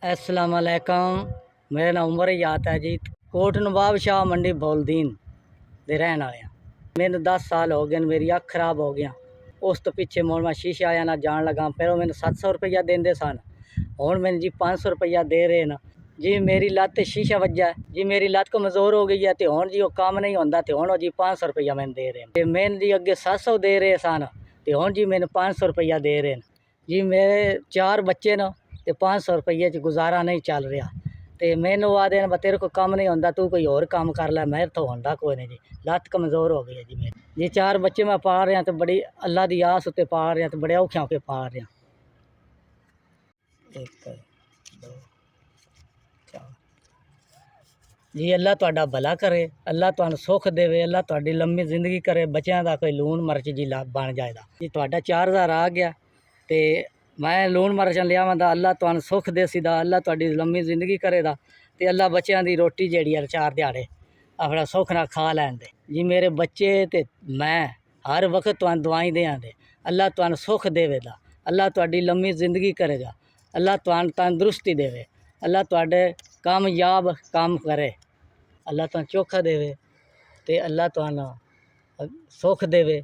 अस्सलाम वालेकुम। मेरा नाम उमर याद है जी। कोट नवाब शाह मंडी बौलदीन दे रहने वाले। मैंने 10 साल हो गए, मेरी अख खराब हो गया। उस तो पिछे मुड़ मैं शीशे आया ना जान लगा। पहले मैंने 700 रुपया देंदे सन, हुण मैंने जी 500 रुपया दे रहे ना जी। मेरी लत्त शीशा वज्जा है जी, मेरी लत्त कमज़ोर हो गई है तो हुण जी वो काम नहीं होंदा तो हुण जी 500 रुपया मैंने दे रहे हैं। मैंने जी अगे 700 दे रहे सन तो हुण जी मैंने 500 रुपया दे रहे हैं जी। मेरे 4 बच्चे न तो 500 रुपये च गुजारा नहीं चल रहा। तो मैनू आदे न तेरे को काम नहीं होंदा, तू कोई और काम कर लै। मेरे तो होंदा कोई नहीं जी, लत्त कमज़ोर हो गई है जी मेरी जी। 4 बच्चे मैं पाल रहा तो बड़ी अल्लाह की आस उत्ते पाल रहा, तो बड़े औखे होके पाल रहा। 1 2 4 जी। अल्लाह तुहाडा भला करे, अल्लाह तुहानू सुख देवे, अल्लाह तुहाडी लंबी जिंदगी करे। बच्चों का कोई लून मर्च जी बन जाएगा जी। तुहाडा 4000 आ गया तो मैं लून मर्च लिया दा। अल्लाह तुहानू सुख देसी दा, अल्लाह तुहाडी लंबी जिंदगी करेगा तो अल्लाह बच्चों की रोटी जी 4 दिहाड़े अपना सुख ना खा लैन दे जी। मेरे बच्चे तो मैं हर वक्त तुहानू दुआई दें दे। अल्लाह तुहानू सुख देवेगा, अल्लाह तुहाडी लंबी जिंदगी करेगा, अल्लाह तुहानू तंदुरुस्ती देवे, अल्लाह तुहाडे कामयाब काम करे, अल्लाह तुहानू चोखा देवे तो अल्लाह तुहानू सुख देवे।